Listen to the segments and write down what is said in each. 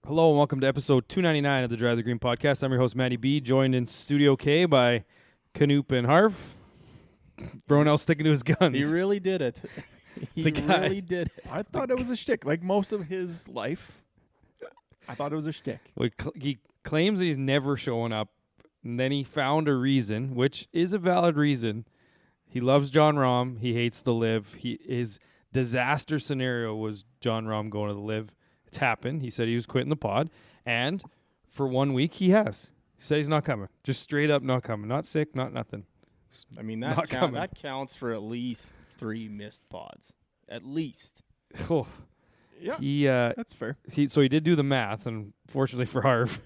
Hello and welcome to episode 299 of the Drive the Green podcast. I'm your host, Matty B, joined in Studio K by Canoop and Harv. Bronel sticking to his guns. He really did it. He really did it. I thought it was a shtick. Like most of his life, I thought it was a shtick. Well, he claims that he's never showing up, and then he found a reason, which is a valid reason. He loves Jon Rahm. He hates the LIV. His disaster scenario was Jon Rahm going to the LIV. It's happened. He said he was quitting the pod, and for 1 week he has. He said he's not coming. Just straight up not coming. Not sick, not nothing. I mean, that counts for at least 3 missed pods. At least. Oh. Yeah, that's fair. So he did do the math, and fortunately for Harv,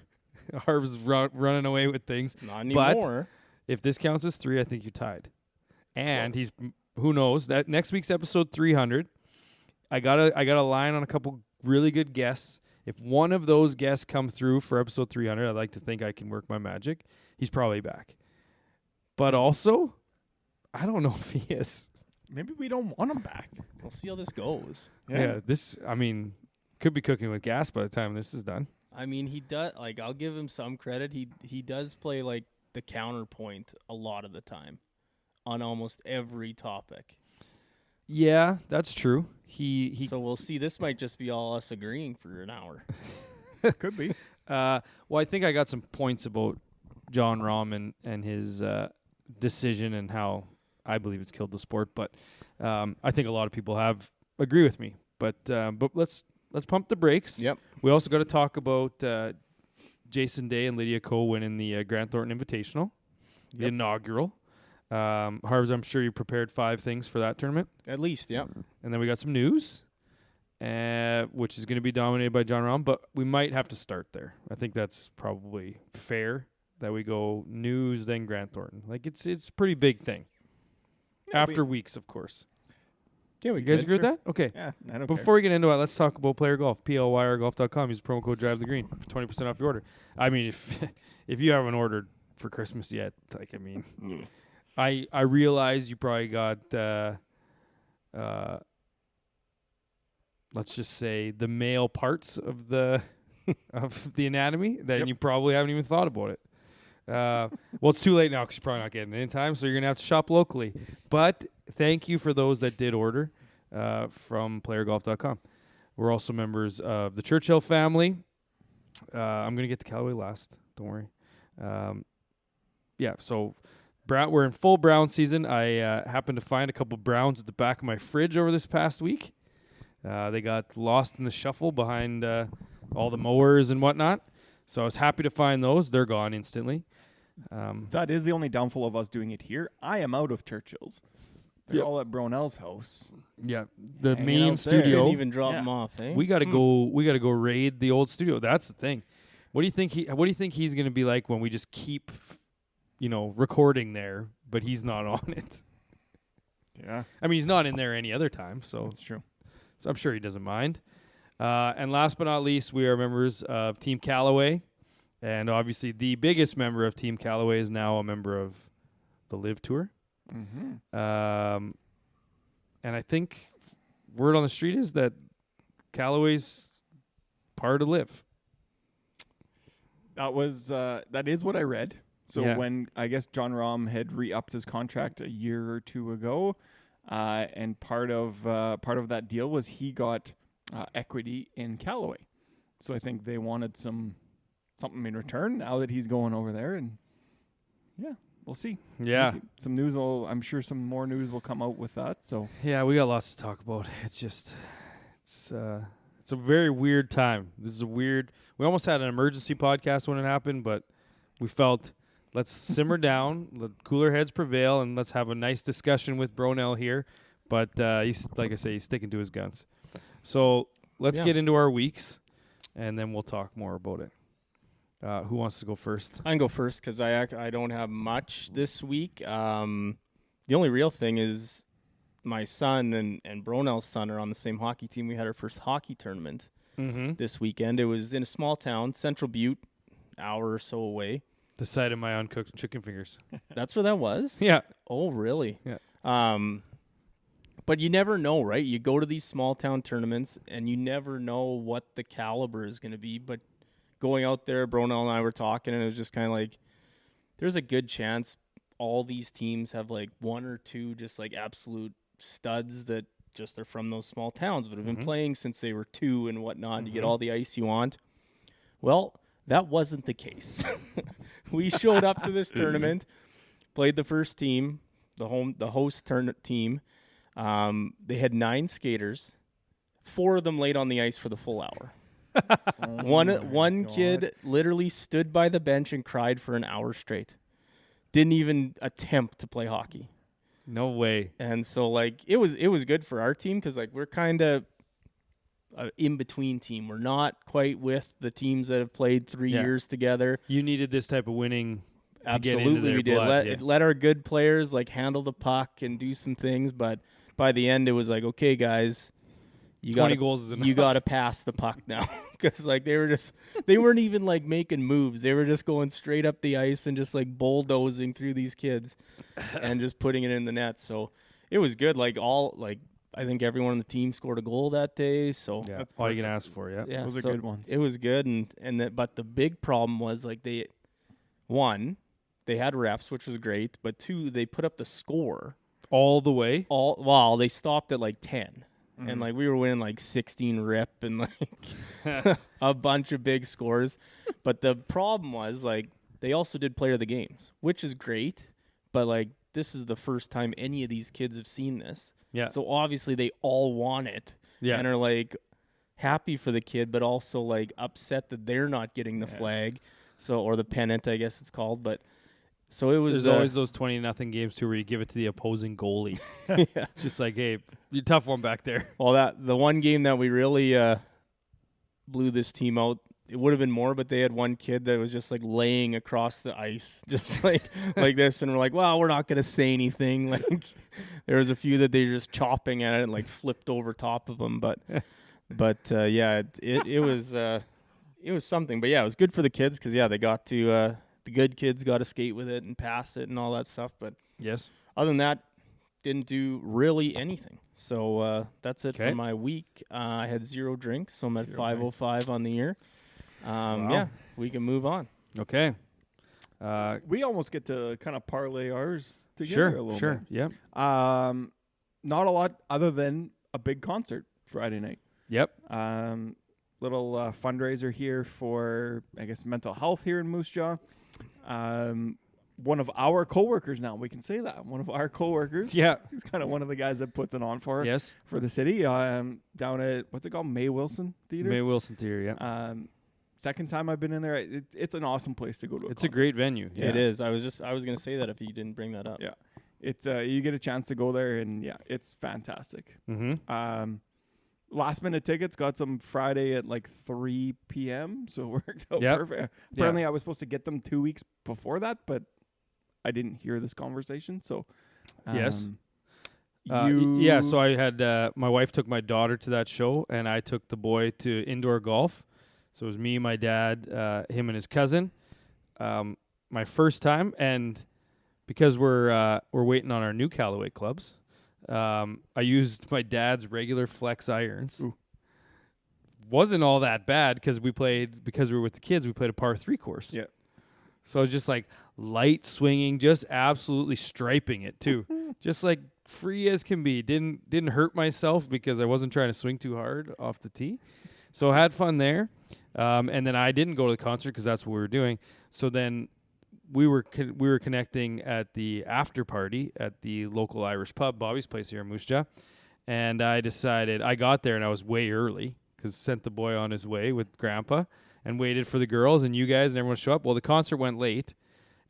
Harv's running away with things. Not anymore. But if this counts as 3, I think you're tied. And he's, who knows, that next week's episode 300, I got a line on a couple really good guests. If one of those guests come through for episode 300, I'd like to think I can work my magic. He's probably back. But also, I don't know if he is. Maybe we don't want him back. We'll see how this goes. Yeah, could be cooking with gas by the time this is done. I mean, he does. Like, I'll give him some credit. He does play like the counterpoint a lot of the time, on almost every topic. Yeah, that's true. So we'll see. This might just be all us agreeing for an hour. Could be. Well, I think I got some points about Jon Rahm and his decision and how I believe it's killed the sport. But I think a lot of people agree with me. But let's pump the brakes. Yep. We also got to talk about Jason Day and Lydia Ko winning the Grant Thornton Invitational, the inaugural. Harv's, I'm sure you prepared 5 things for that tournament. At least, yeah. And then we got some news, which is going to be dominated by Jon Rahm, but we might have to start there. I think that's probably fair that we go news, then Grant Thornton. Like, it's a pretty big thing. Yeah, After weeks, of course. Yeah, You guys agree with that? Okay. Yeah, I don't Before we get into it, let's talk about Player Golf. PLYRGolf.com. Use promo code DriveTheGreen for 20% off your order. I mean, if you haven't ordered for Christmas yet, like, I mean... I realize you probably got, let's just say, the male parts of the anatomy that you probably haven't even thought about it. Well, it's too late now because you're probably not getting it in time, so you're going to have to shop locally. But thank you for those that did order from PlayerGolf.com. We're also members of the Churchill family. I'm going to get to Callaway last. Don't worry. So... we're in full brown season. I happened to find a couple browns at the back of my fridge over this past week. They got lost in the shuffle behind all the mowers and whatnot. So I was happy to find those. They're gone instantly. That is the only downfall of us doing it here. I am out of Churchill's. They're all at Bronel's house. Yeah, the Hanging main out there. studio. Couldn't even drop them off, eh? We gotta go. We gotta go raid the old studio. That's the thing. What do you think? What do you think he's gonna be like when we just keep, recording there, but he's not on it? Yeah. I mean, he's not in there any other time, so That's true. So I'm sure he doesn't mind. And last but not least, we are members of Team Callaway. And obviously the biggest member of Team Callaway is now a member of the LIV Tour. Mm-hmm. And I think word on the street is that Callaway's part of LIV. That is what I read. So Yeah. when I guess Jon Rahm had re-upped his contract a year or 2 ago, and part of that deal was he got equity in Callaway. So I think they wanted something in return now that he's going over there, and yeah, we'll see. Yeah. Some news I'm sure some more news will come out with that. So Yeah, we got lots to talk about. It's just, it's a very weird time. This is we almost had an emergency podcast when it happened, but we felt let's simmer down, let cooler heads prevail, and let's have a nice discussion with Bronel here. But he's, like I say, he's sticking to his guns. So let's get into our weeks, and then we'll talk more about it. Who wants to go first? I can go first because I don't have much this week. The only real thing is my son and Bronel's son are on the same hockey team. We had our first hockey tournament this weekend. It was in a small town, Central Butte, hour or so away. The side of my uncooked chicken fingers. That's where that was? Yeah. Oh, really? Yeah. But you never know, right? You go to these small town tournaments, and you never know what the caliber is going to be. But going out there, Bronel and I were talking, and it was just kind of like, there's a good chance all these teams have like one or two just like absolute studs that just are from those small towns, but have been playing since they were 2 and whatnot. You get all the ice you want. Well, that wasn't the case. We showed up to this tournament, played the first team, the host team. They had 9 skaters. 4 of them laid on the ice for the full hour. One kid literally stood by the bench and cried for an hour straight. Didn't even attempt to play hockey. No way. And so like it was good for our team because like we're kind of an in-between team. We're not quite with the teams that have played 3 years together. You needed this type of winning. Absolutely, we did. Let our good players like handle the puck and do some things, but by the end it was like, okay, guys, you 20 goals is enough. You got to pass the puck now because like they weren't even like making moves. They were just going straight up the ice and just like bulldozing through these kids and just putting it in the net. So it was good. I think everyone on the team scored a goal that day. So that's all you can ask for. Yeah, those are good ones. It was good, but the big problem was like they had refs, which was great, but 2, they put up the score all the way. They stopped at like 10. And like we were winning like 16 rip and like a bunch of big scores. But the problem was like they also did player of the games, which is great. But like this is the first time any of these kids have seen this. Yeah. So obviously they all want it. Yeah. And are like happy for the kid, but also like upset that they're not getting the flag. So, or the pennant, I guess it's called. But so it was. There's always those 20-0 games too, where you give it to the opposing goalie. It's just like, hey, you tough one back there. Well, the one game that we really blew this team out, it would have been more, but they had one kid that was just like laying across the ice, just like this, and we're like, well, we're not gonna say anything. Like there was a few that they were just chopping at it and like flipped over top of them, but yeah, it was something. But yeah, it was good for the kids because they got to. The good kids got to skate with it and pass it and all that stuff. But yes, other than that, didn't do really anything. So that's it for my week. I had 0 drinks, so I'm at 5:05 on the year. Wow. Yeah, we can move on. Okay. We almost get to kind of parlay ours together a little bit. Yep. Not a lot other than a big concert Friday night. Yep. Little fundraiser here for, I guess, mental health here in Moose Jaw. One of our coworkers now, we can say that. One of our coworkers. Yeah. He's kind of one of the guys that puts it on for the city. Down at, what's it called? May Wilson Theater? May Wilson Theater, yeah. Second time I've been in there. It's an awesome place to go to. It's a great venue. Yeah. It is. I was going to say that if you didn't bring that up. Yeah. It's you get a chance to go there, and it's fantastic. Mm-hmm. Last minute tickets, got some Friday at like 3 p.m. So it worked out perfect. Apparently I was supposed to get them 2 weeks before that, but I didn't hear this conversation. So yes. So I had my wife took my daughter to that show, and I took the boy to indoor golf. So it was me, my dad, him and his cousin. My first time, and because we're waiting on our new Callaway clubs, I used my dad's regular flex irons. Ooh. Wasn't all that bad because we were with the kids. We played a par 3 course. Yeah. So I was just like light swinging, just absolutely striping it too, just like free as can be. Didn't hurt myself because I wasn't trying to swing too hard off the tee. So I had fun there. And then I didn't go to the concert because that's what we were doing. So then we were connecting at the after party at the local Irish pub, Bobby's Place here in Moose Jaw. And I decided, I got there and I was way early because sent the boy on his way with Grandpa and waited for the girls and you guys and everyone to show up. Well, the concert went late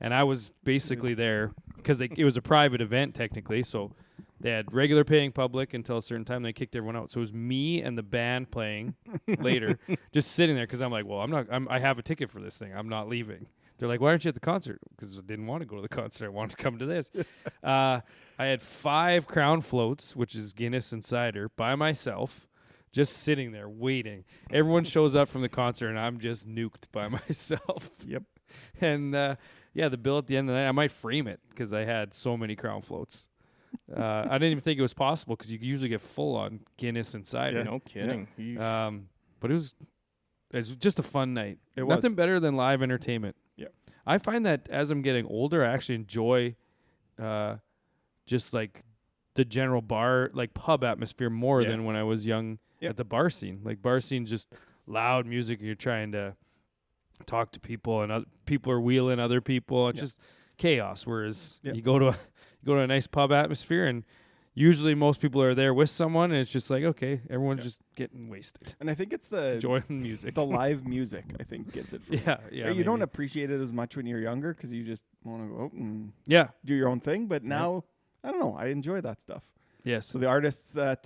and I was basically there because it was a private event technically. So they had regular paying public until a certain time. They kicked everyone out. So it was me and the band playing later, just sitting there because I'm like, well, I have a ticket for this thing. I'm not leaving. They're like, why aren't you at the concert? Because I didn't want to go to the concert. I wanted to come to this. I had 5 Crown Floats, which is Guinness and cider, by myself, just sitting there waiting. Everyone shows up from the concert, and I'm just nuked by myself. Yep. And, the bill at the end of the night, I might frame it because I had so many Crown Floats. I didn't even think it was possible because you usually get full on Guinness and cider. No kidding. But it was just a fun night. It Nothing was. better than live entertainment. Yeah. I find that as I'm getting older, I actually enjoy just like the general bar, like pub atmosphere more than when I was young at the bar scene. Like bar scene, just loud music. And you're trying to talk to people, and people are wheeling other people. It's just chaos. Whereas you go to a nice pub atmosphere, and usually most people are there with someone, and it's just like, okay, everyone's just getting wasted. And I think it's the enjoying the music. The live music, I think, gets it for me. Yeah. Right? You don't appreciate it as much when you're younger because you just want to go out and do your own thing. But now, I don't know, I enjoy that stuff. Yes. So the artists that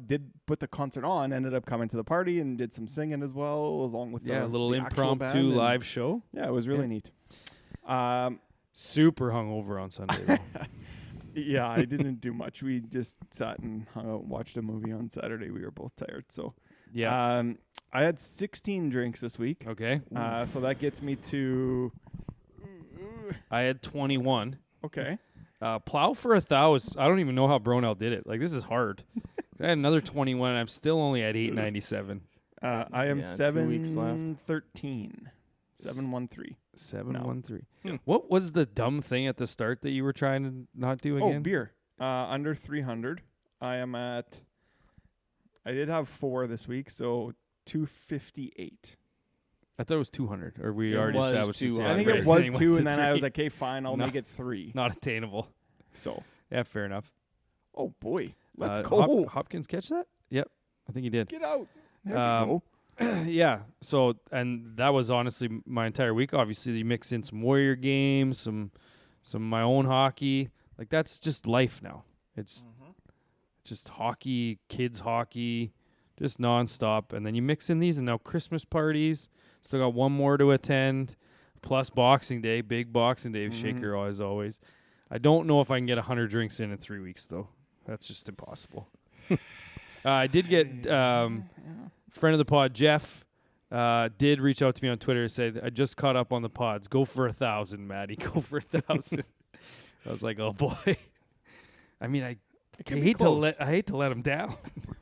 did put the concert on ended up coming to the party and did some singing as well, along with a little the impromptu live show. Yeah, it was really neat. Super hungover on Sunday, though. Yeah, I didn't do much. We just sat and hung out and watched a movie on Saturday. We were both tired. So, I had 16 drinks this week. Okay. So that gets me to... I had 21. Okay. Plow for 1,000. I don't even know how Bronel did it. Like, this is hard. I had another 21. I'm still only at 897. I am 2 weeks left. 713. 713. 713. No. What was the dumb thing at the start that you were trying to not do again? Oh, beer. Under 300. I am at... I did have 4 this week, so 258. I thought it was 200. Or we already established it. I think it was 2, and then I was like, okay, fine, I'll make it 3. Not attainable. So. Yeah, fair enough. Oh, boy. Let's go. Hopkins catch that? Yep. I think he did. Get out. There we go. Yeah. So, and that was honestly my entire week. Obviously, you mix in some Warrior games, some my own hockey. Like, that's just life now. It's just hockey, kids hockey, just nonstop. And then you mix in these, and now Christmas parties. Still got one more to attend, plus Boxing Day, big Boxing Day shaker as always. I don't know if I can get 100 drinks in 3 weeks, though. That's just impossible. I did get friend of the pod, Jeff, did reach out to me on Twitter and said, I just caught up on the pods. Go for 1,000, Maddie. Go for 1,000. I was like, oh, boy. I mean, I hate to let him down.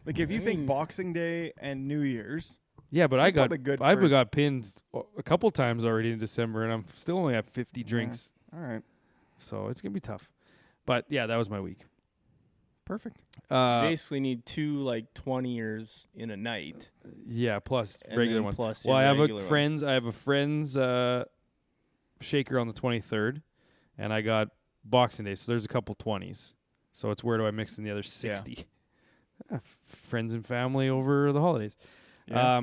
Like, if you think Boxing Day and New Year's... Yeah, but I've got pinned a couple times already in December, and I'm still only at 50 drinks. All right. So it's going to be tough. But, yeah, that was my week. Perfect. Basically need 2 like 20-years in a night. Yeah, plus and regular ones. Plus I have a friend's shaker on the 23rd, and I got Boxing Day, so there's a couple 20s. So it's where do I mix in the other 60? Yeah. Friends and family over the holidays. Yeah.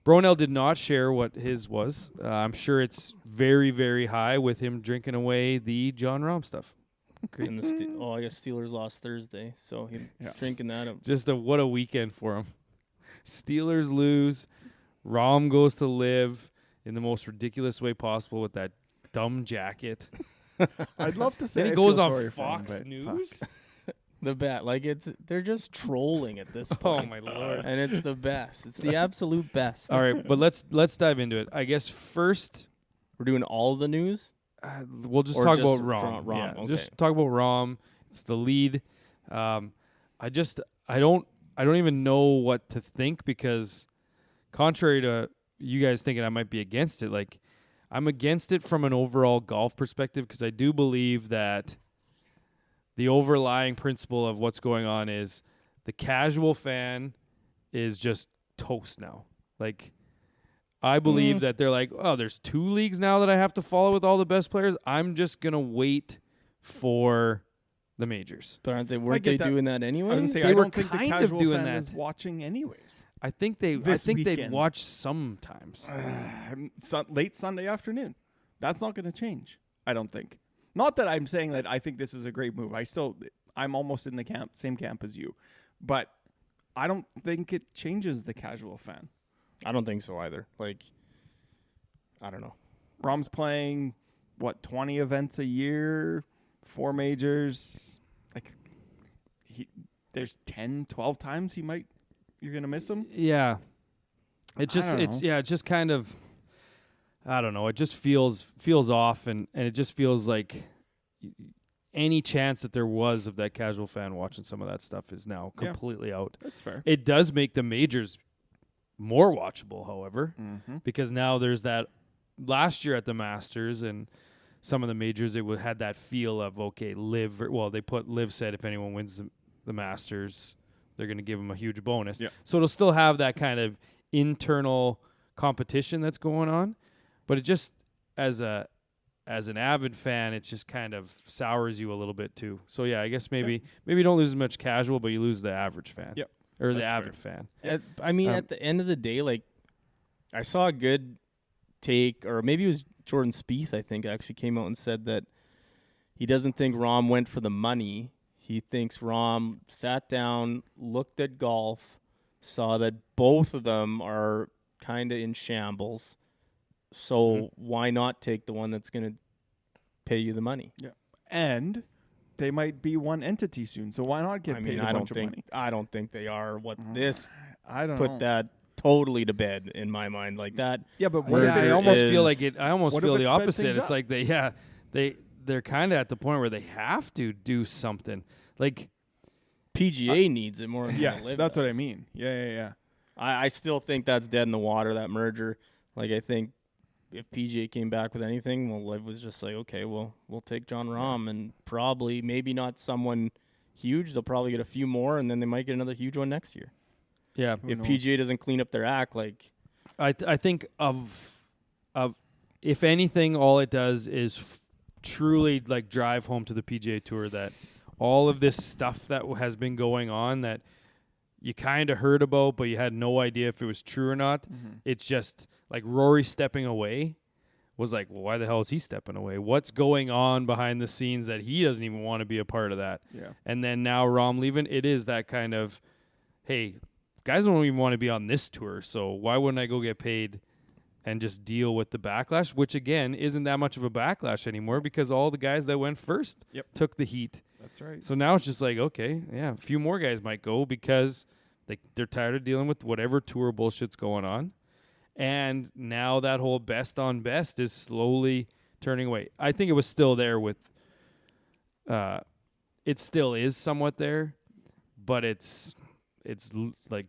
Bronel did not share what his was. I'm sure it's very, very high with him drinking away the Jon Rahm stuff. And I guess Steelers lost Thursday, so he's drinking that up. Just what a weekend for him. Steelers lose. Rahm goes to LIV in the most ridiculous way possible with that dumb jacket. I'd love to say then he goes on Fox News. The bet, like they're just trolling at this point. Oh my lord! And it's the best. It's the absolute best. All right, but let's dive into it. I guess first we're doing all the news. We'll just talk about Rahm. Rahm. Yeah, okay. just talk about Rahm. It's the lead. I don't even know what to think because, contrary to you guys thinking I might be against it, like I'm against it from an overall golf perspective because I do believe that the overlying principle of what's going on is the casual fan is just toast now. Like, I believe that they're like, oh, there's 2 leagues now that I have to follow with all the best players. I'm just going to wait for the majors. But weren't they doing that anyway? They were kind of doing that. Is watching anyways. I think they'd watch sometimes. Late Sunday afternoon. That's not going to change, I don't think. Not that I'm saying that I think this is a great move. I'm almost in the same camp as you. But I don't think it changes the casual fan. I don't think so either. Like, I don't know. Rahm's playing, 20 events a year, 4 majors. Like, there's 10, 12 times you're going to miss him? Yeah. It's just kind of, I don't know. It just feels off, and it just feels like any chance that there was of that casual fan watching some of that stuff is now completely out. That's fair. It does make the majors more watchable, however, because now there's that last year at the Masters and some of the majors, it had that feel of, okay, LIV said if anyone wins the Masters, they're going to give them a huge bonus. Yep. So it'll still have that kind of internal competition that's going on, but it just, as an avid fan, it just kind of sours you a little bit too. So yeah, I guess maybe you don't lose as much casual, but you lose the average fan. Yep. Or That's the avid fan. I mean, at the end of the day, like, I saw a good take, or maybe it was Jordan Spieth, I think, actually came out and said that he doesn't think Rahm went for the money. He thinks Rahm sat down, looked at golf, saw that both of them are kind of in shambles. So why not take the one that's going to pay you the money? Yeah. And they might be one entity soon, so why not get paid a bunch of money? I don't think they are. I don't put know. that totally to bed in my mind, like that. Yeah, but Where what if I this almost is- feel like it. I almost what feel if it the sped opposite. things It's up? like they're kind of at the point where they have to do something. Like PGA needs it more than Yes, LIV that's what I does. mean. Yeah. I still think that's dead in the water, that merger. Like, I think if PGA came back with anything, well, LIV was just like, okay, well, we'll take Jon Rahm, and probably, maybe not someone huge. They'll probably get a few more, and then they might get another huge one next year. yeah, If knows? PGA doesn't clean up their act, like, I think of if anything, all it does is truly like drive home to the PGA Tour that all of this stuff that has been going on that you kind of heard about, but you had no idea if it was true or not. It's just like Rory stepping away was like, well, why the hell is he stepping away? What's going on behind the scenes that he doesn't even want to be a part of that? Yeah. And then now Rahm leaving, it is that kind of, hey, guys don't even want to be on this tour, so why wouldn't I go get paid and just deal with the backlash, which, again, isn't that much of a backlash anymore because all the guys that went first took the heat. That's right. So now it's just like, okay, yeah, a few more guys might go because they're tired of dealing with whatever tour bullshit's going on. And now that whole best on best is slowly turning away. I think it was still there with it still is somewhat there, but it's like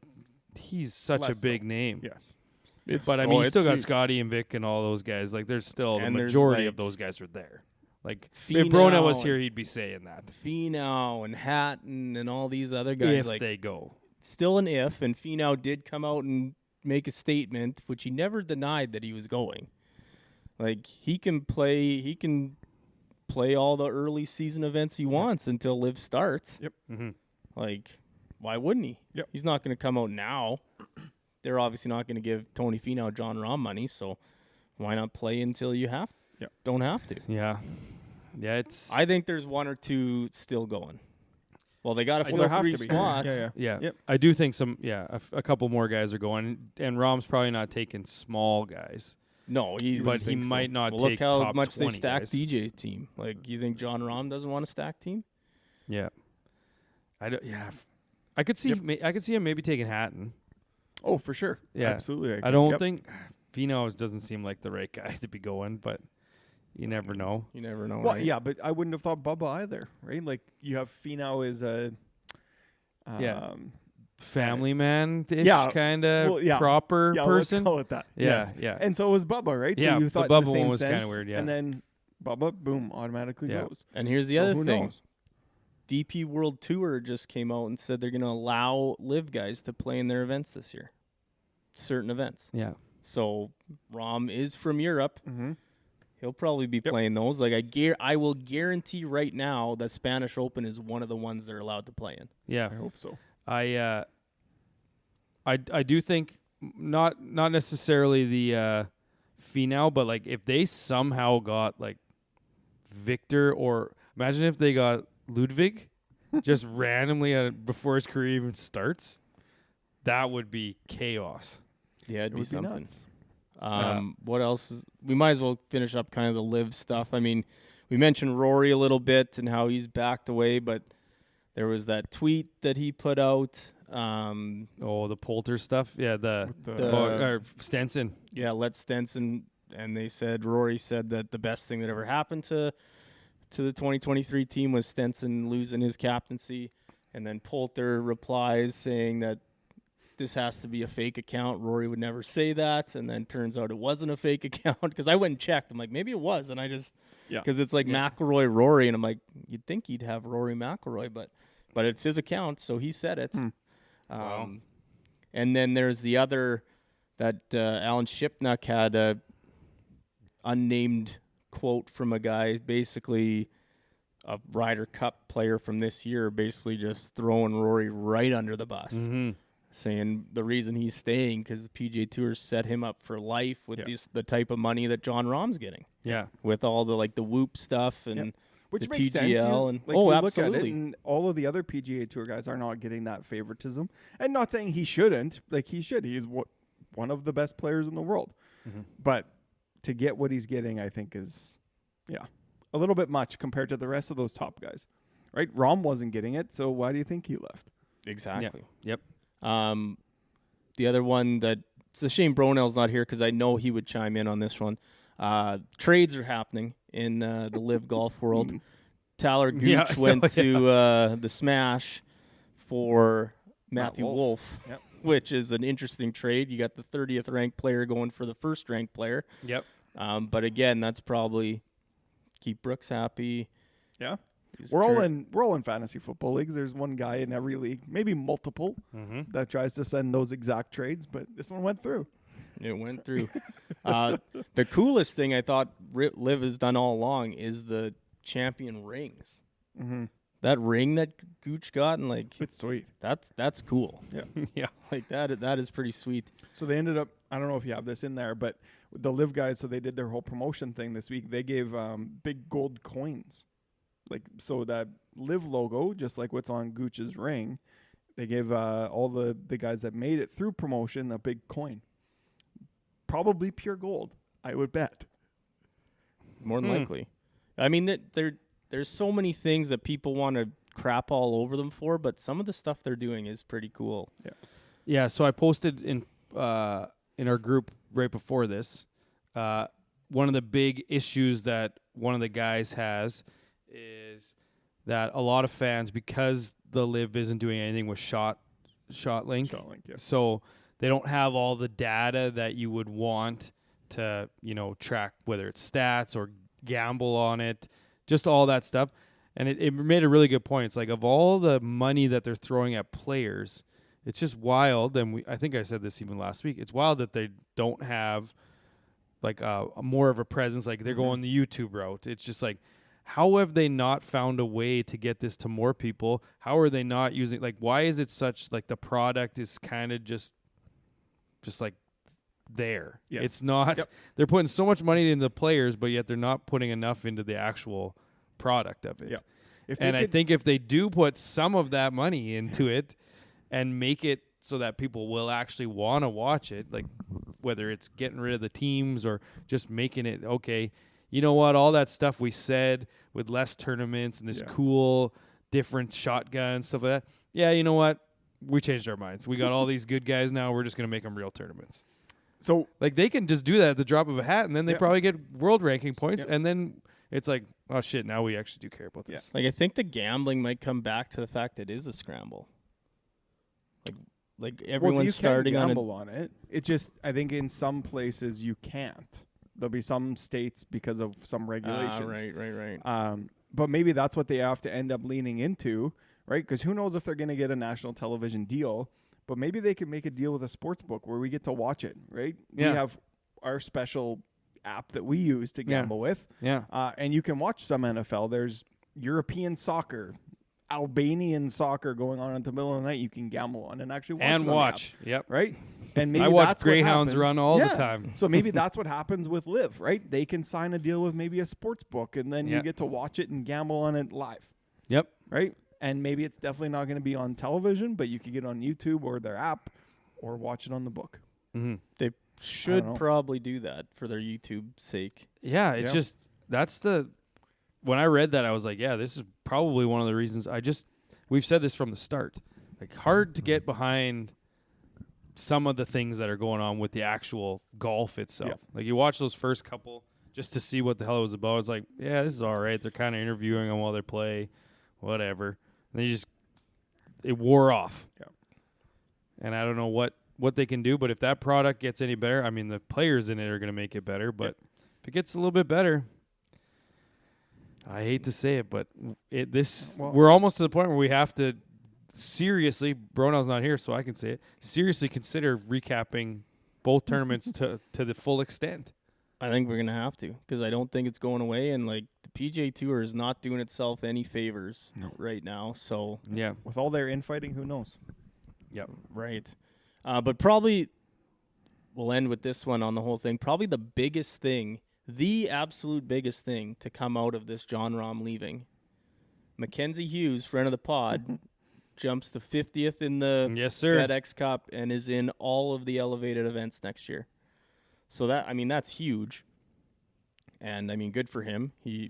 he's such Less a big so. name. Yes. But I mean, you still got Scotty and Vic and all those guys. Like, there's still the And there's, majority like, of those guys are there. Like, Finau if Bronel was here, he'd be saying that. Finau and Hatton and all these other guys. If like, they go. still an if, and Finau did come out and make a statement, which he never denied that he was going. Like, he can play all the early season events he wants until LIV starts. Yep. Mm-hmm. Like, why wouldn't he? Yep. He's not going to come out now. They're obviously not going to give Tony Finau Jon Rahm money, so why not play until you don't have to? Yeah. Yeah, it's... I think there's one or two still going. Well, they got to Well, fill there have 3 to be. spots. Yeah. Yeah. Yep. I do think a couple more guys are going. And Rahm's probably not taking small guys. No, But he might not Well, take look how top much they 20 stack guys. DJ's team. Like, you think Jon Rahm doesn't want a stacked team? Yeah. I could see I could see him maybe taking Hatton. Oh, for sure. Yeah. Absolutely. I agree. don't Yep. think Finau doesn't seem like the right guy to be going, but you never know. You never know. Well, right? yeah, but I wouldn't have thought Bubba either, right? Like, you have Finau as a Family man-ish yeah, kind of well, yeah. proper yeah, person. Let's call it that. Yeah, Yes. yeah. And so was Bubba, right? Yeah, so you the thought Bubba in the one same was kinda sense, weird, yeah. And then Bubba, boom, automatically Yeah. goes. And here's the So other who thing. knows? DP World Tour just came out and said they're going to allow LIV guys to play in their events this year. Certain events. Yeah. So Rahm is from Europe. Mm-hmm. He'll probably be playing those. Like, I will guarantee right now that Spanish Open is one of the ones they're allowed to play in. Yeah. I hope so. I do think not necessarily the Finau, but like if they somehow got like Victor, or imagine if they got Ludwig just randomly before his career even starts, that would be chaos. Yeah, it'd It be would be something. nuts. What else? We might as well finish up kind of the LIV stuff. I mean, we mentioned Rory a little bit and how he's backed away, but there was that tweet that he put out. The Poulter stuff. Yeah, or Stenson. Yeah, let Stenson, and they said Rory said that the best thing that ever happened to to the 2023 team was Stenson losing his captaincy, and then Poulter replies saying that this has to be a fake account. Rory would never say that, and then turns out it wasn't a fake account because I went and checked. I'm like, maybe it was, and I just because it's like McIlroy Rory, and I'm like, you'd think he'd have Rory McIlroy, but it's his account, so he said it. Wow. And then there's the other that Alan Shipnuck had a unnamed quote from a guy, basically a Ryder Cup player from this year, basically just throwing Rory right under the bus. Mm-hmm. Saying the reason he's staying because the PGA Tour set him up for life with the type of money that Jon Rahm's getting. Yeah, with all the the Whoop stuff and which the makes TGL sense. and like, you absolutely. Look at it, and all of the other PGA Tour guys are not getting that favoritism. And not saying he shouldn't. Like he should. He's one of the best players in the world. Mm-hmm. But to get what he's getting, I think is a little bit much compared to the rest of those top guys. Right? Rahm wasn't getting it, so why do you think he left? Exactly. Yep. The other one that it's a shame Bronel's not here because I know he would chime in on this one. Trades are happening in the LIV golf world. Tyler Gooch went to the Smash for Matthew Wolff, which is an interesting trade. You got the 30th ranked player going for the first ranked player. Yep. But again, that's probably keep Brooks happy. Yeah. We're all in fantasy football leagues. There's one guy in every league, maybe multiple, that tries to send those exact trades, but this one went through. It went through. The coolest thing I thought LIV has done all along is the champion rings. Mm-hmm. That ring that Gooch got, and it's sweet. That's cool. Yeah, yeah, like that is pretty sweet. So they ended up. I don't know if you have this in there, but the LIV guys. So they did their whole promotion thing this week. They gave big gold coins. So that LIV logo, just like what's on Gooch's ring, they gave all the guys that made it through promotion a big coin. Probably pure gold, I would bet. More than likely. I mean, there's so many things that people want to crap all over them for, but some of the stuff they're doing is pretty cool. Yeah. Yeah. So I posted in our group right before this. One of the big issues that one of the guys has is that a lot of fans, because the LIV isn't doing anything with ShotLink, so they don't have all the data that you would want to, track whether it's stats or gamble on it, just all that stuff. And it made a really good point. It's like, of all the money that they're throwing at players, it's just wild. And I think I said this even last week. It's wild that they don't have like a more of a presence. Like they're going the YouTube route. It's just like, how have they not found a way to get this to more people? How are they not using, why is it such, the product is kind of just like there. Yes. It's not, they're putting so much money into the players, but yet they're not putting enough into the actual product of it. Yeah. I think if they do put some of that money into it and make it so that people will actually want to watch it, whether it's getting rid of the teams or just making it, okay, you know what, all that stuff we said with less tournaments and this cool different shotguns, stuff like that. Yeah, you know what? We changed our minds. We got all these good guys now. We're just going to make them real tournaments. So they can just do that at the drop of a hat, and then they probably get world ranking points, and then it's like, oh, shit, now we actually do care about this. I think the gambling might come back to the fact that it is a scramble. Everyone's starting on it. It's just, I think in some places you can't. There'll be some states because of some regulations. Right. But maybe that's what they have to end up leaning into, right? Because who knows if they're going to get a national television deal, but maybe they could make a deal with a sports book where we get to watch it, right? Yeah. We have our special app that we use to gamble with. Yeah. And you can watch some NFL. There's European soccer, Albanian soccer going on in the middle of the night. You can gamble on and actually watch. Yep. Right? And maybe I watch Greyhounds run all the time. So maybe that's what happens with LIV, right? They can sign a deal with maybe a sports book, and then you get to watch it and gamble on it live. Yep. Right? And maybe it's definitely not going to be on television, but you could get it on YouTube or their app or watch it on the book. Mm-hmm. They should probably do that for their YouTube sake. Yeah, it's just when I read that, I was like, yeah, this is probably one of the reasons we've said this from the start. Hard to get behind some of the things that are going on with the actual golf itself. Yeah. You watch those first couple just to see what the hell it was about. I was like, yeah, this is all right. They're kind of interviewing them while they play, whatever. And it wore off. Yeah. And I don't know what they can do, but if that product gets any better, I mean, the players in it are going to make it better, but if it gets a little bit better, I hate to say it, but we're almost to the point where we have to seriously, Bronel's not here, so I can say it, seriously consider recapping both tournaments to the full extent. I think we're going to have to, because I don't think it's going away, and like the PGA Tour is not doing itself any favors right now. So yeah, with all their infighting, who knows? Yep. Right. But probably we'll end with this one on the whole thing. Probably the biggest thing, the absolute biggest thing to come out of this Jon Rahm leaving. Mackenzie Hughes, friend of the pod, jumps to 50th in the FedEx Cup and is in all of the elevated events next year. So that's huge. And good for him. He's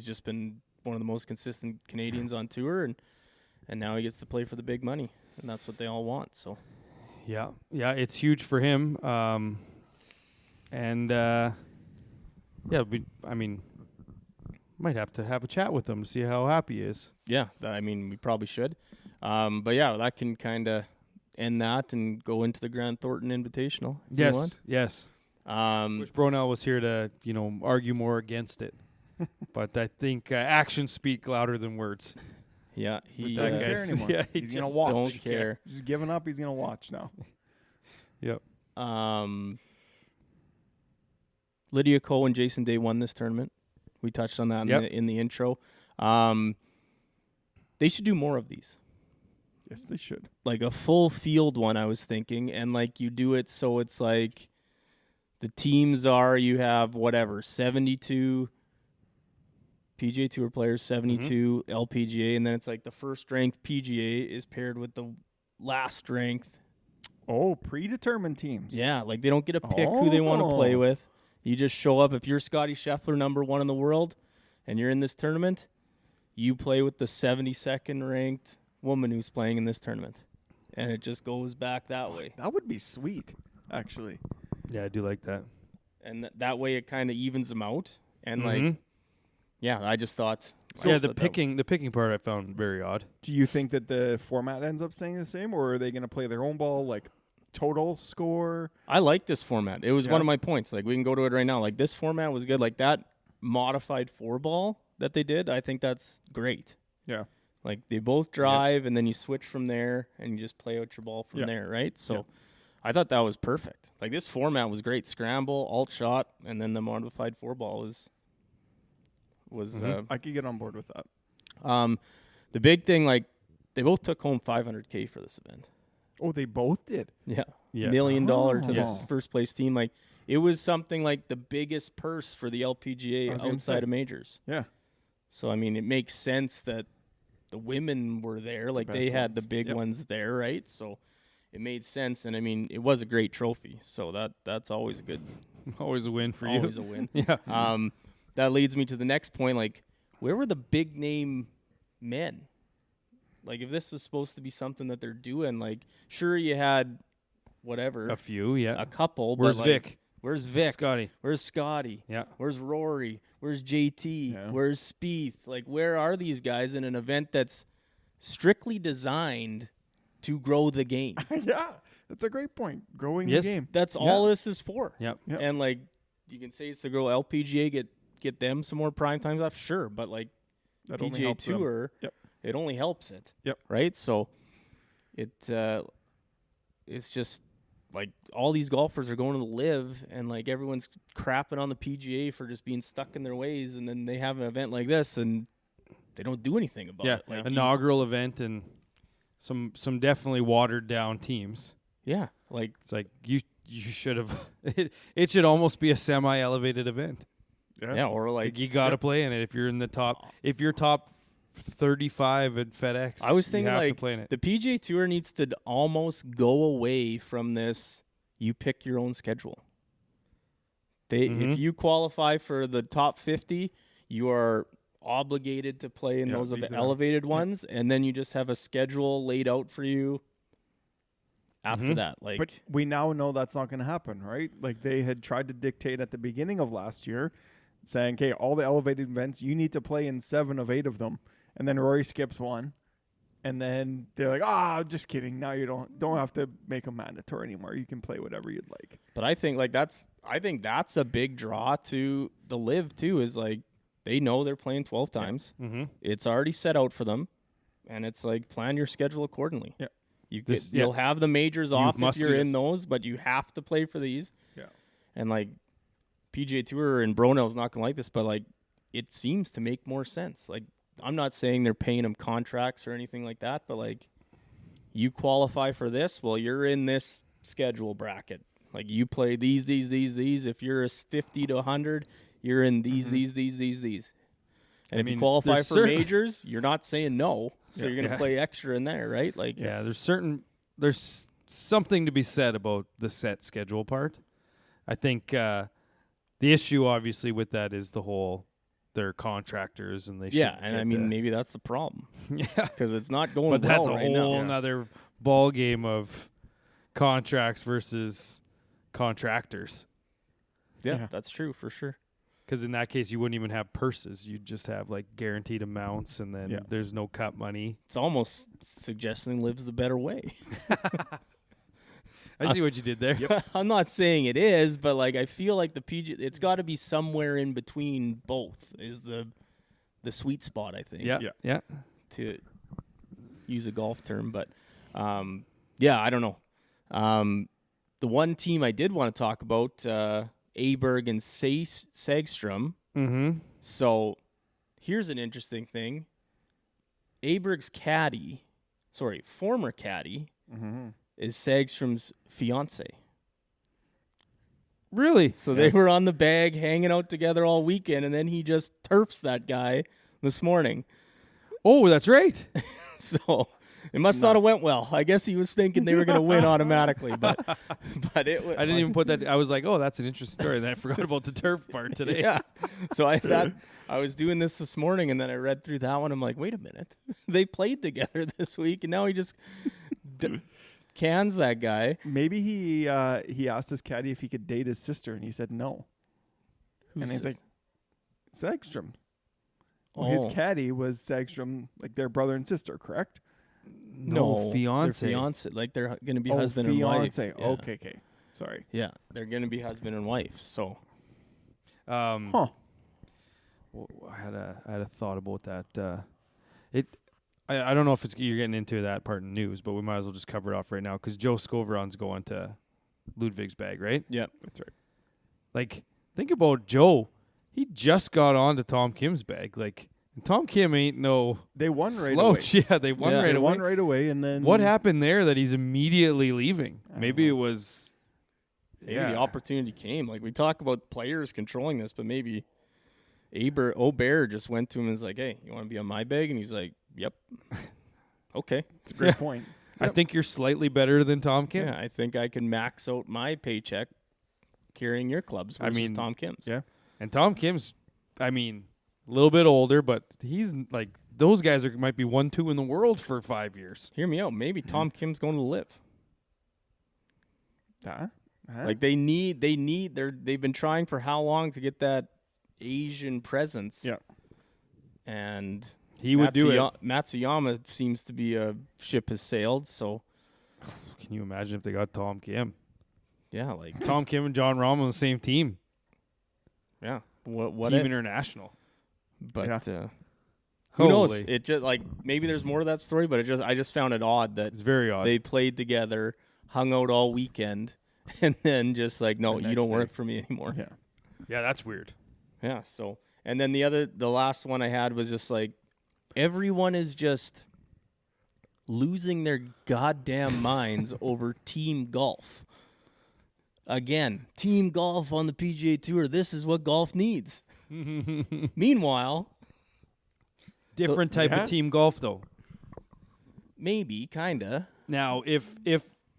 just been one of the most consistent Canadians on tour, and now he gets to play for the big money, and that's what they all want. So yeah, it's huge for him. Might have to have a chat with him to see how happy he is. Yeah, we probably should. But yeah, that can kind of end that and go into the Grant Thornton Invitational. Yes. Which Bronel was here to, argue more against it. But I think actions speak louder than words. Yeah, he doesn't care anymore. Yeah, he's gonna watch. Don't care. He's giving up. He's gonna watch now. Yep. Lydia Ko and Jason Day won this tournament. We touched on that in the intro. They should do more of these. Yes, they should. Like a full field one, I was thinking, and like you do it so it's like the teams you have 72 PGA Tour players, 72 LPGA, and then it's like the first ranked PGA is paired with the last ranked. Oh, predetermined teams. Yeah, like they don't get to pick who they want to play with. You just show up. If you're Scotty Scheffler, #1 in the world, and you're in this tournament, you play with the 72nd ranked woman who's playing in this tournament. And it just goes back that way. That would be sweet, actually. Yeah, I do like that. And that way it kind of evens them out. And I just thought. So the picking part I found very odd. Do you think that the format ends up staying the same, or are they going to play their own ball, like total score? I like this format. It was one of my points. Like we can go to it right now. Like this format was good. Like that modified 4-ball that they did, I think that's great. Yeah. Like they both drive and then you switch from there and you just play out your ball from there, right? So I thought that was perfect. Like this format was great. Scramble, alt shot, and then the modified 4-ball was I could get on board with that. The big thing, like they both took home $500K for this event. Oh, they both did? Yeah. $1 million to this first place team. Like it was something like the biggest purse for the LPGA outside of majors. Yeah. So it makes sense that the women were there, like they had the big ones there, right? So it made sense, and it was a great trophy. So that's always a good, always a win for you. Always a win. Yeah. That leads me to the next point. Like, where were the big name men? Like, if this was supposed to be something that they're doing, like, sure you had whatever, a few, a couple. Where's but Vic? Where's Vic? Scotty. Where's Scotty? Yeah. Where's Rory? Where's JT? Yeah. Where's Spieth? Like, where are these guys in an event that's strictly designed to grow the game? Yeah, that's a great point. Growing the game. That's all this is for. Yep. And, like, you can say it's to grow LPGA, get them some more prime time stuff, sure. But, like, that PGA Tour, it only helps it. Yep. Right? So, it's just... Like, all these golfers are going to the LIV, and, like, everyone's crapping on the PGA for just being stuck in their ways, and then they have an event like this, and they don't do anything about it. Like, inaugural event and some definitely watered-down teams. Yeah. Like, it's like you should have – it should almost be a semi-elevated event. Yeah, or, like you got to play in it if you're in the top – if you're top 35 at FedEx, I was thinking, you have like, to play in it. The PGA Tour needs to almost go away from this you pick your own schedule. If you qualify for the top 50, you are obligated to play in those elevated ones, and then you just have a schedule laid out for you. after that. Like, But we now know that's not going to happen, right? Like they had tried to dictate at the beginning of last year, saying, "Okay, all the elevated events, you need to play in 7 of 8 of them," and then Rory skips one, and then they're like, just kidding. Now you don't have to make them mandatory anymore. You can play whatever you'd like." but I think that's a big draw to the LIV too. Is like they know they're playing 12 times. Mm-hmm. It's already set out for them, and it's like plan your schedule accordingly. Yeah. You'll have the majors off if you're in this. those, but you have to play for these. Yeah. And like PGA Tour and Bronel's not gonna like this, but like it seems to make more sense. Like I'm not saying they're paying them contracts or anything like that, but like you qualify for this, well, you're in this schedule bracket. Like you play these. If you're a 50 to 100, you're in these. And if you qualify for majors, you're not saying no, so you're gonna play extra in there, right? Like there's something to be said about the set schedule part. I think the issue obviously with that is they're contractors and they and I mean maybe that's the problem. Yeah, because it's not going. But that's well a right whole now. nother ball game of contracts versus contractors. Yeah, that's true for sure. Because in that case, you wouldn't even have purses. You'd just have like guaranteed amounts, and then there's no cut money. It's almost suggesting LIV's the better way. I see what you did there. Yep. I'm not saying it is, but like I feel like the PG, it's got to be somewhere in between both. Is the sweet spot, I think. Yeah. To use a golf term, but I don't know. The one team I did want to talk about, Aberg and Sagstrom. Mm-hmm. So here's an interesting thing. Aberg's former caddy, is Sagstrom's fiance. Really? So they were on the bag hanging out together all weekend, and then he just turfs that guy this morning. Oh, that's right. So it must not have went well. I guess he was thinking they were going to win automatically, but it was. I didn't even put that. I was like, oh, that's an interesting story. And then I forgot about the turf part today. Yeah. So I thought I was doing this morning, and then I read through that one. I'm like, wait a minute. They played together this week, and now he just cans that guy. Maybe he asked his caddy if he could date his sister, and he said no. And he's like, Sagstrom. Well, his caddy was Sagstrom, like their brother and sister, correct? No, fiance. They're fiance. Like they're going to be husband and wife. Yeah. Okay. Sorry. Yeah, they're going to be husband and wife. So, I had a thought about that. I don't know if you're getting into that part in the news, but we might as well just cover it off right now because Joe Scoveron's going to Ludwig's bag, right? Yeah, that's right. Like, think about Joe. He just got on to Tom Kim's bag. Like, Tom Kim ain't no They won right slouch. away. Yeah, they won right They away. won right away, and then What happened there that he's immediately leaving? Maybe it was. Maybe the opportunity came. Like we talk about players controlling this, but maybe Aubert just went to him and was like, "Hey, you want to be on my bag?" And he's like, "Yep." Okay, it's a great point. I think you're slightly better than Tom Kim. Yeah, I think I can max out my paycheck carrying your clubs versus Tom Kim's. Yeah. And Tom Kim's, a little bit older, but he's like those guys might be 1-2 in the world for 5 years. Hear me out. Maybe Tom Kim's going to LIV. Like they've been trying for how long to get that Asian presence. Yeah. And he would do it. Matsuyama seems to be a ship has sailed. So, can you imagine if they got Tom Kim? Yeah, like Tom Kim and Jon Rahm on the same team. Yeah, what Team if? International. But who knows? It just like maybe there's more to that story, but I just found it odd that it's very odd. They played together, hung out all weekend, and then just like, no, you don't work for me anymore. Yeah, that's weird. Yeah. So, and then the last one I had was just like, everyone is just losing their goddamn minds over team golf. Again, team golf on the PGA Tour. This is what golf needs. Meanwhile, different type of team golf, though. Maybe, kinda. Now, if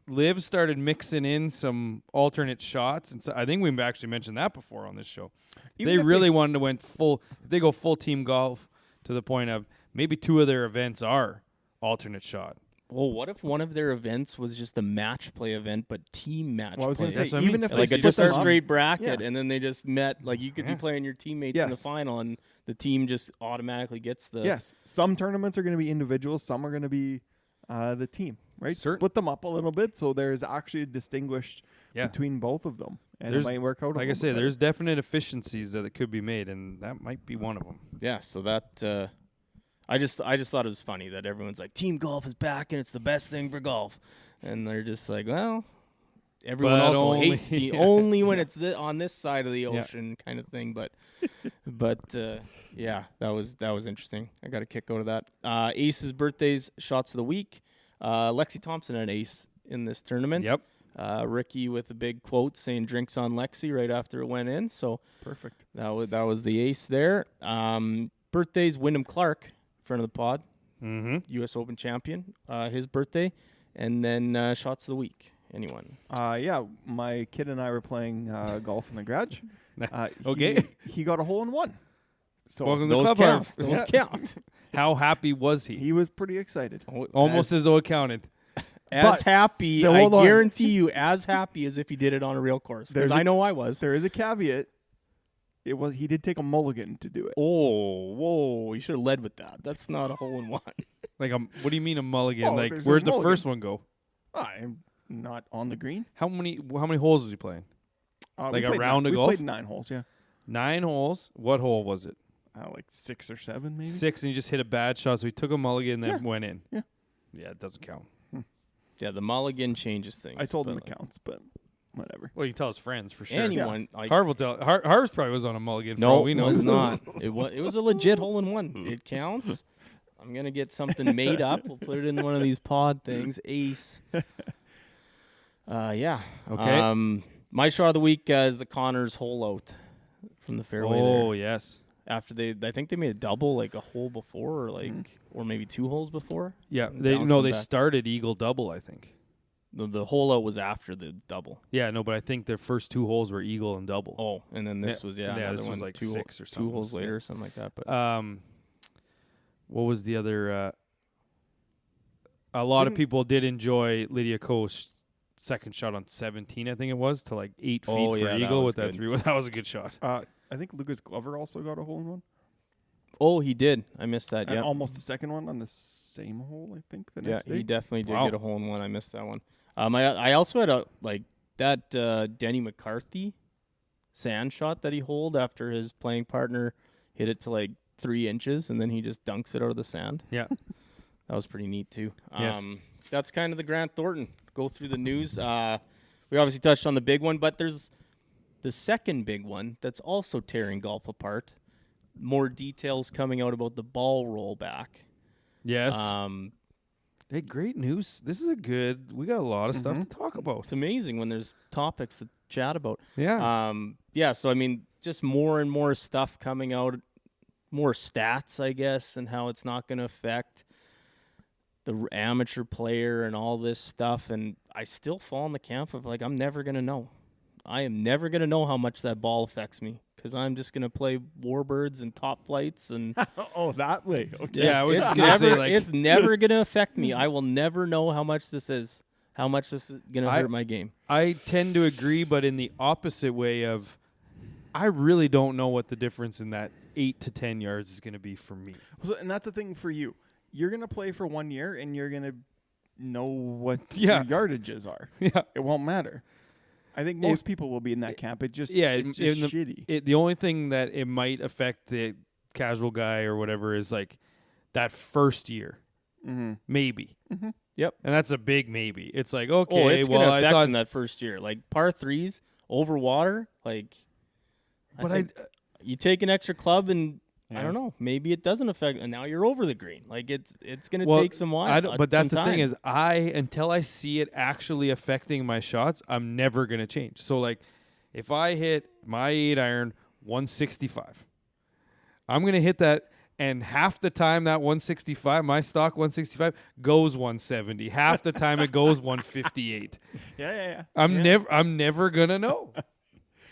LIV started mixing in some alternate shots, and so I think we've actually mentioned that before on this show. They really wanted to went full. If they go full team golf to the point of maybe 2 of their events are alternate shot. Well, what if one of their events was just a match play event, but team match Well, I was play? going to That's say, what I even mean. if Like they just a split them up- straight bracket, Yeah. and then they just met. Like you could be Yeah. playing your teammates in the Yes. final, and the team just automatically gets the. Yes, some tournaments are going to be individuals, some are going to be the team, right? Certain- Split them up a little bit so there's actually distinguished Yeah. between both of them, and There's- it might work out. a Like I little say, bit there's definite efficiencies that could be made, and that might be one of them. Yeah. So that. I just thought it was funny that everyone's like, team golf is back and it's the best thing for golf, and they're just like, well, everyone But also only- hates team yeah. only when it's on this side of the Yeah. ocean kind of thing. But yeah, that was interesting. I got a kick out of that. Ace's birthdays, shots of the week. Lexi Thompson had an ace in this tournament. Yep. Ricky with a big quote saying "drinks on Lexi" right after it went in. So perfect. that was the ace there. Birthdays: Wyndham Clark, friend of the pod, Mm-hmm. U.S. Open champion, his birthday, and then shots of the week. Anyone? Yeah, my kid and I were playing golf in the garage. Okay. he got a hole in one. So Welcome to the Those club. count. Harv. Those count. How happy was he? he was pretty excited. Almost as though it counted. as But- happy. So I hold on. guarantee you, as happy as if he did it on a real course. Because There's a- I know I was. There is a caveat. He did take a mulligan to do it. Oh, whoa! You should have led with that. That's not a hole in one. Like, what do you mean a mulligan? Oh, like, there's a where'd the mulligan. first one go? I'm not on the green. How many holes was he playing? We Like a played round of we golf? played 9 holes, yeah. 9 holes. What hole was it? Like 6 or 7 maybe. 6, and he just hit a bad shot, so he took a mulligan and then Yeah. went in. Yeah. Yeah, it doesn't count. Yeah, the mulligan changes things. I told him but, it counts, but whatever. Well, you can tell his friends for sure. Anyone? Like, Harv will tell. Harv's probably was on a mulligan for all no, we it know. was not. It was a legit hole in one. It counts. I'm gonna get something made up. We'll put it in one of these pod things. Ace. Yeah. Okay. My shot of the week is the Connors hole out from the fairway. Oh, there. yes. After I think they made a double like a hole before, or maybe 2 holes before. Yeah, And they bounced them back. started eagle double, I think. The hole out was after the double. Yeah, no, but I think their first 2 holes were eagle and double. Oh, and then this Yeah. was Yeah, another this was one, like 2 6 or 2 something. holes Yeah. later, or something like that. But What was the other? A lot of Didn't- people did enjoy Lydia Ko's second shot on 17, I think it was, to like 8 feet Oh, for yeah, that eagle was with that good. 3. That was a good shot. I think Lucas Glover also got a hole in one. oh, he did. I missed that. And Yeah. almost a second one on the same hole, I think, the Yeah, next day. he definitely did Wow. get a hole in one. I missed that one. I also had a that Denny McCarthy sand shot that he holed after his playing partner hit it to like 3 inches, and then he just dunks it out of the sand. Yeah. That was pretty neat too. Yes. That's kind of the Grant Thornton. Go through the news. We obviously touched on the big one, but there's the second big one that's also tearing golf apart. More details coming out about the ball rollback. Yes. Um, Hey, great news. This is we got a lot of stuff to talk about. It's amazing when there's topics to chat about. Yeah. So I mean, just more and more stuff coming out, more stats, I guess, and how it's not going to affect the amateur player and all this stuff. And I still fall in the camp of like, I'm never going to know. I am never going to know how much that ball affects me because I'm just going to play warbirds and top flights and Oh, that way. Okay. Yeah, I was it's just gonna say, never, like- it's never going to affect me. I will never know how much this is. How much this is going to hurt my game. I tend to agree, but in the opposite way of, I really don't know what the difference in that 8 to 10 yards is going to be for me. So, and that's the thing for you. You're going to play for 1 year, and you're going to know what Yeah. your yardages are. Yeah. It won't matter. I think most people will be in that camp. It's just in just the- shitty. The only thing that it might affect the casual guy or whatever is like that first year, maybe. Yep. And that's a big maybe. It's like, okay, it's well, gonna I affect thought, them that first year. Like par threes over water, like. but you take an extra club and I Yeah. don't know, maybe it doesn't affect, and now you're over the green. Like it's gonna well, take some while. but that's the some thing time. is, until I see it actually affecting my shots, I'm never gonna change. So like, if I hit my 8-iron 165, I'm gonna hit that. And half the time that 165, my stock 165 goes 170. Half the time it goes 158. Yeah. I'm never gonna know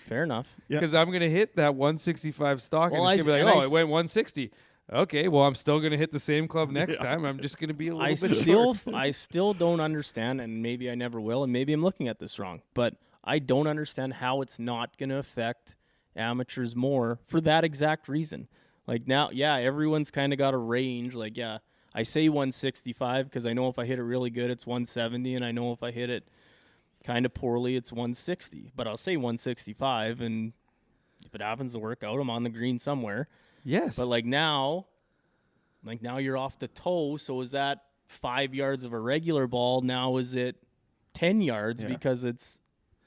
Fair enough. Yeah. because I'm gonna hit that 165 stock Well, and it's gonna be and like, I it went 160. Okay, well, I'm still going to hit the same club next time. I'm just going to be a little bit short. I still don't understand, and maybe I never will, and maybe I'm looking at this wrong, but I don't understand how it's not going to affect amateurs more for that exact reason. Like now, yeah, everyone's kind of got a range. Like, yeah, I say 165 because I know if I hit it really good, it's 170, and I know if I hit it kind of poorly, it's 160. But I'll say 165, and if it happens to work out, I'm on the green somewhere. Yes. But like now you're off the toe. So is that 5 yards of a regular ball? Now is it 10 yards because it's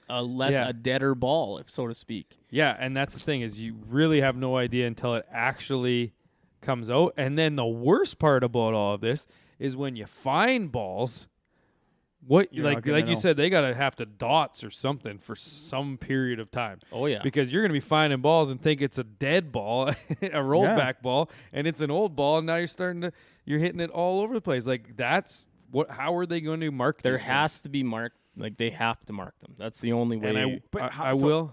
a deader ball, if so to speak. Yeah, and that's the thing is you really have no idea until it actually comes out. And then the worst part about all of this is when you find balls. What like you said, they gotta have to dots or something for some period of time. Oh yeah, because you're gonna be finding balls and think it's a dead ball, a rollback ball, and it's an old ball, and now you're hitting it all over the place. Like that's what? How are they going to mark? There has to be marked. Like they have to mark them. That's the only way. I will.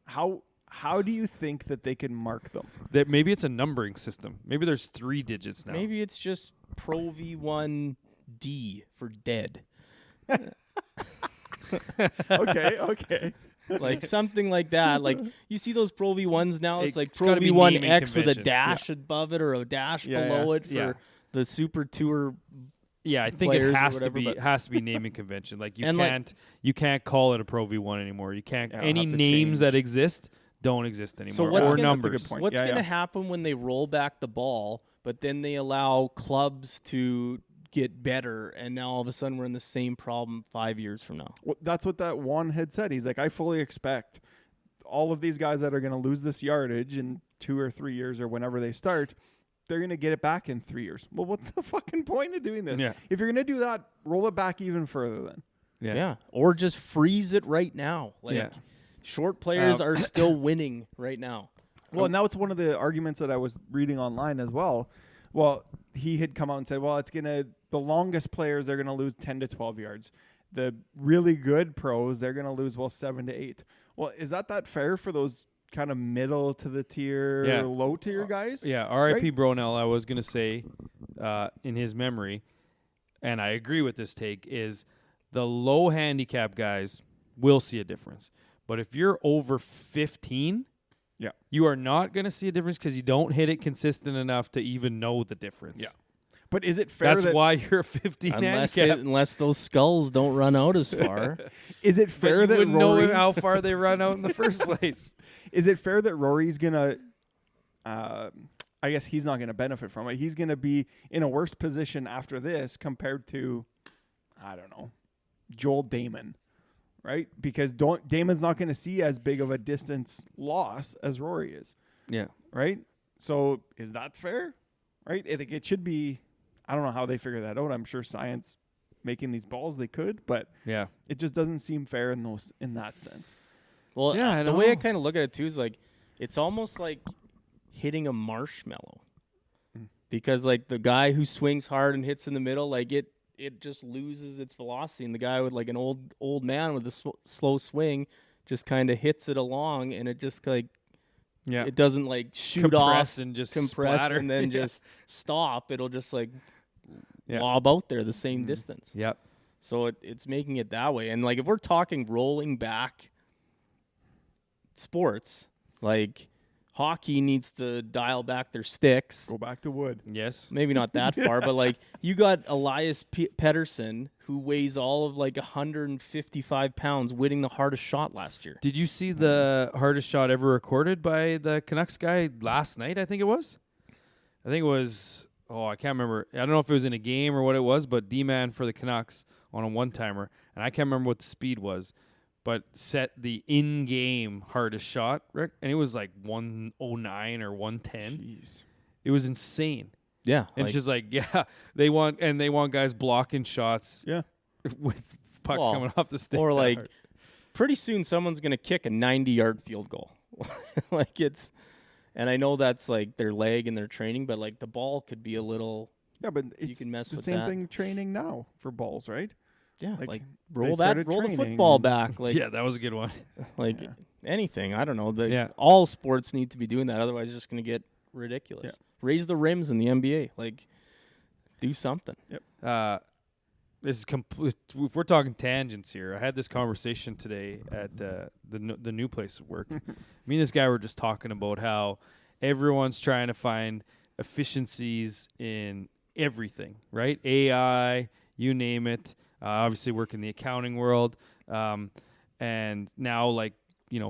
How do you think that they can mark them? That maybe it's a numbering system. Maybe there's 3 digits now. Maybe it's just Pro V1D for dead. Okay. Like something like that. Like you see those Pro V1s now. It's like Pro gotta be V1 naming X with a convention. dash above it or a dash below it for the Super Tour. Yeah, I think it players or has whatever, to be but- naming convention. Like you And, you can't call it a Pro V1 anymore. You can't Yeah, it'll any have to names change. that exist don't exist anymore. So what's or gonna- numbers. That's a good point. What's Yeah, going to yeah. happen when they roll back the ball, but then they allow clubs to get better, and now all of a sudden we're in the same problem 5 years from now? Well, that's what that one had said. He's like, I fully expect all of these guys that are going to lose this yardage in 2 or 3 years or whenever they start, they're going to get it back in 3 years. Well, what's the fucking point of doing this? Yeah. If you're going to do that, roll it back even further then. Yeah. Or just freeze it right now. Like Yeah. short players are still winning right now. Well, and that was one of the arguments that I was reading online as well. Well, he had come out and said, well, the longest players, they're going to lose 10 to 12 yards. The really good pros, they're going to lose, 7 to 8. Well, is that fair for those kind of middle to the tier, low tier guys? Yeah, R.I.P. Right? Bronel, I was going to say in his memory, and I agree with this take, is the low handicap guys will see a difference. But if you're over 15, you are not going to see a difference because you don't hit it consistent enough to even know the difference. Yeah. But is it fair That's why you're a 15 handicap. Unless those skulls don't run out as far. Is it But fair you that wouldn't Rory, know how far they run out in the first place. Is it fair that Rory's going to I guess he's not going to benefit from it. He's going to be in a worse position after this compared to, I don't know, Joel Damon, right? Because Damon's not going to see as big of a distance loss as Rory is, Yeah. right? So is that fair, right? I think it should be. I don't know how they figure that out. I'm sure science making these balls they could, but Yeah. it just doesn't seem fair in that sense. Well, Yeah, I the don't way I know. kind of look at it too is like it's almost like hitting a marshmallow, because like the guy who swings hard and hits in the middle, like it just loses its velocity, and the guy with like an old man with a slow swing just kind of hits it along, and it just like it doesn't like shoot Compress off and just compress splatter. and then Yeah. just stop. It'll just like Yeah. lob out there the same distance. Yep. So it's making it that way. And like if we're talking rolling back sports, like hockey needs to dial back their sticks. Go back to wood. Yes. Maybe not that far, but like you got Elias Pettersson, who weighs all of like 155 pounds, winning the hardest shot last year. Did you see the hardest shot ever recorded by the Canucks guy last night? I think it was. I can't remember. I don't know if it was in a game or what it was, but D-man for the Canucks on a one-timer, and I can't remember what the speed was, but set the in-game hardest shot, Rick, and it was like 109 or 110. Jeez. It was insane. Yeah. And it's just like, they want guys blocking shots Yeah. with pucks Well, coming off the stick. or that like hard. pretty soon someone's going to kick a 90-yard field goal. Like and I know that's like their leg and their training, but like the ball could be a little, Yeah, but it's can mess the with same that. thing training now for balls, right? like they roll started the training football and- back. Like, yeah, that was a good one. like Yeah. anything. I don't know. Yeah. All sports need to be doing that. Otherwise, it's just going to get ridiculous. Yeah. Raise the rims in the NBA. Like, do something. This is complete. If we're talking tangents here, I had this conversation today at the new place of work. Me and this guy were just talking about how everyone's trying to find efficiencies in everything, right? AI, you name it. Obviously, work in the accounting world, and now like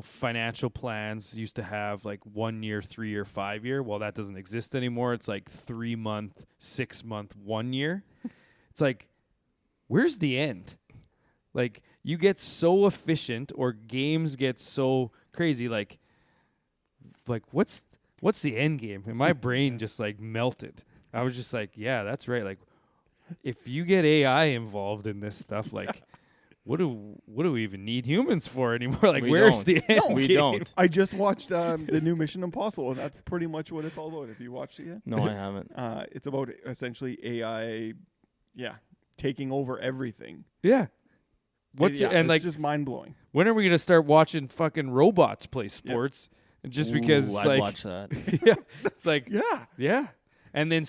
financial plans used to have like 1 year, 3 year, 5 year. Well, that doesn't exist anymore. It's like 3 month, 6 month, 1 year. It's like, where's the end? Like, you get so efficient, or games get so crazy. Like what's the end game? And my brain just like melted. I was just like, yeah, that's right. Like, if you get AI involved in this stuff, like, what do we even need humans for anymore? Like, where's the end game? We don't. I just watched the new Mission Impossible, and that's pretty much what it's all about. Have you watched it yet? No, I haven't. It's about essentially AI, taking over everything. Yeah. And it's like, just mind blowing. when are we gonna start watching fucking robots play sports? Just because it's I'd like, watch that. yeah, it's like, Yeah. yeah. And then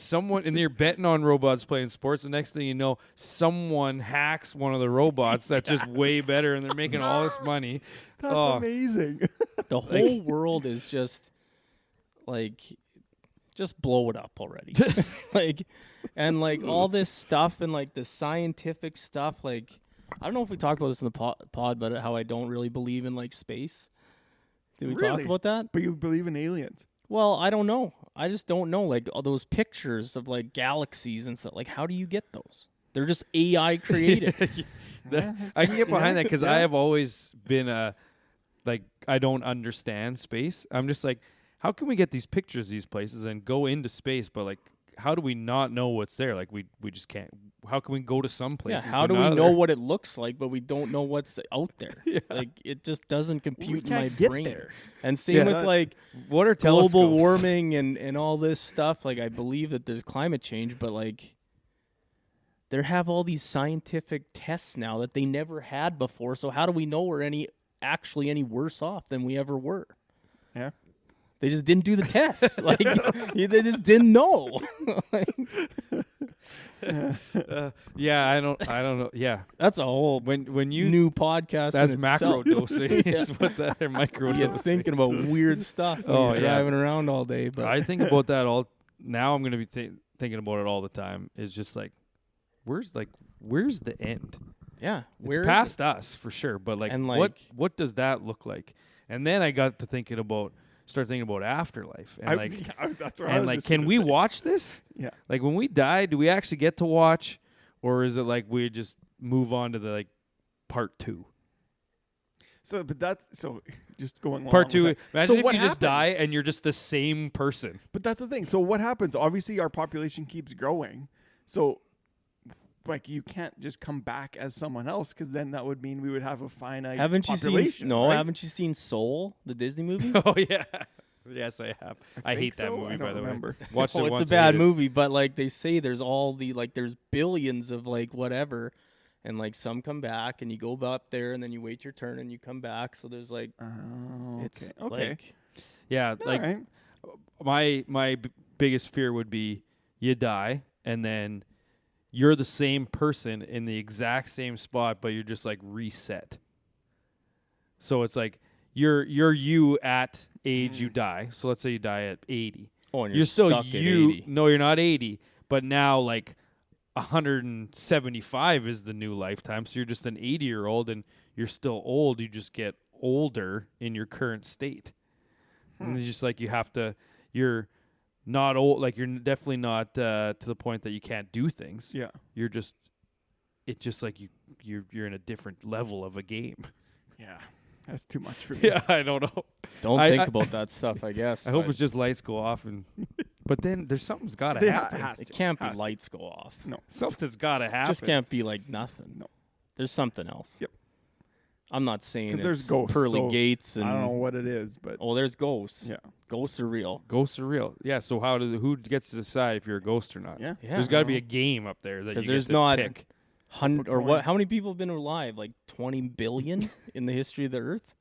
you're betting on robots playing sports. The next thing you know, someone hacks one of the robots that's just way better, and they're making all this money. That's amazing. The whole world is just like, just blow it up already. And all this stuff and like the scientific stuff. Like, I don't know if we talked about this in the pod, but how I don't really believe in like space. Did we talk about that? But you believe in aliens? Well, I don't know. I just don't know. Like, all those pictures of like galaxies and stuff. Like, how do you get those? They're just AI created. I can get behind that because I have always been I don't understand space. I'm just like, how can we get these pictures of these places and go into space? But like, how do we not know what's there? Like, we just can't. How can we go to some places? Yeah, how do we know what it looks like, but we don't know what's out there? Yeah. Like, it just doesn't compute in my can't get brain. there. And same with like what are global telescopes? warming and all this stuff. Like, I believe that there's climate change, but like, there have all these scientific tests now that they never had before. So how do we know we're actually any worse off than we ever were? Yeah. They just didn't do the tests. Like, they just didn't know. Yeah, I don't know. Yeah, That's a whole when you new podcast. that's in macro itself. dosing is what that or micro You get dosing. thinking about weird stuff when Oh, you're yeah. driving around all day. But I think about that all. Now I'm gonna be thinking about it all the time. Is just like, where's the end? yeah, It's past us for sure, but like, And, what does that look like? And then I got to start thinking about afterlife, and that's what I and was like, just can gonna we say. watch this? Yeah. Like, when we die, do we actually get to watch, or is it like we just move on to the like part 2? So, but just going along Part with 2. that. Imagine So if what you just die happens? and you're just the same person. But that's the thing. So what happens? Obviously, our population keeps growing. So, like, you can't just come back as someone else, because then that would mean we would have a finite Haven't you population. seen? No, right? haven't you seen Soul, the Disney movie? Oh yeah. Yes, I have. I think hate that so. movie, I by don't the remember. way. Watched Oh, it it's once. a I bad hated it. movie, but like they say, there's all the there's billions of like whatever, and like some come back, and you go up there, and then you wait your turn, and you come back. So there's like Oh, it's okay. like Yeah, All like right. my biggest fear would be you die and then you're the same person in the exact same spot, but you're just like reset. So it's like you're you at age you die. So let's say you die at 80. oh, and You're still stuck at you. 80. No, you're not 80, but now like 175 is the new lifetime. So you're just an 80-year-old and you're still old. You just get older in your current state. And it's just like you're not old, like you're definitely not to the point that you can't do things. Yeah. You're just, it's just like you're in a different level of a game. Yeah. That's too much for me. Yeah, I don't know. Don't I- think I- about that stuff. I guess. I hope but it's just lights go off but then there's something's got to They happen. has it to. can't be Has to. lights go off. No. Something's got to happen. Just can't be like nothing. No. There's something else. Yep. I'm not saying 'Cause it's there's ghosts, pearly so gates and I don't know what it is, but oh, there's ghosts. yeah. Ghosts are real. Ghosts are real. Yeah. So who gets to decide if you're a ghost or not? Yeah. Yeah. There's got to be a game up there that 'Cause you there's get to not- pick. Hundred or coin. what? How many people have been alive? Like 20 billion in the history of the Earth.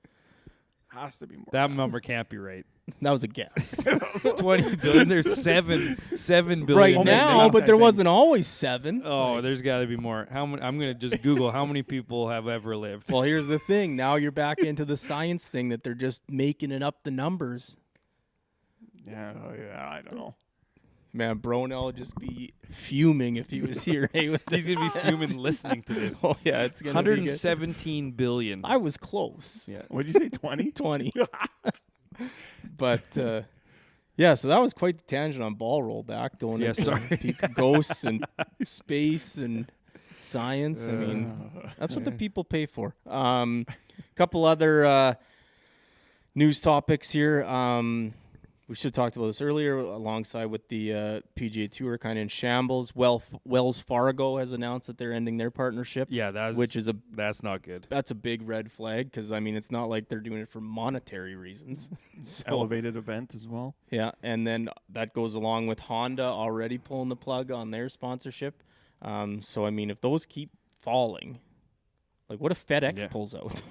has to be more. That number can't be right. That was a guess. 20 billion. There's 7 billion right now, but there I think. wasn't always 7. Oh, there's got to be more. How many? I'm gonna just Google how many people have ever lived. Well, here's the thing. Now you're back into the science thing that they're just making it up the numbers. Yeah, I don't know. Man, Bronel would just be fuming if he was here. Hey, with He's gonna be fuming listening to this. Oh yeah, it's gonna be 117 billion. I was close. Yeah. What did you say? 20? 20. But yeah, so that was quite the tangent on ball rollback, going Yeah, into sorry. ghosts and space and science. I mean, that's what the people pay for. Couple other news topics here. We should have talked about this earlier, alongside with the PGA Tour kind of in shambles. Wells Fargo has announced that they're ending their partnership. Yeah, that's not good. That's a big red flag, because I mean, it's not like they're doing it for monetary reasons. So, Elevated event as well. yeah, and then that goes along with Honda already pulling the plug on their sponsorship. So I mean, if those keep falling, like what if FedEx pulls out?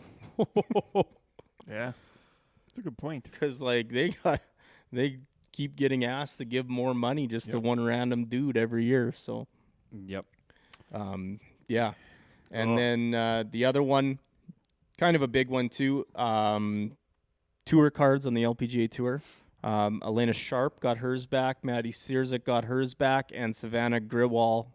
Yeah, that's a good point. Because like they keep getting asked to give more money just to one random dude every year. So, Yep. yeah. And then the other one, kind of a big one too, tour cards on the LPGA Tour. Elena Sharp got hers back. Maddie Sierzik got hers back. And Savannah Grewal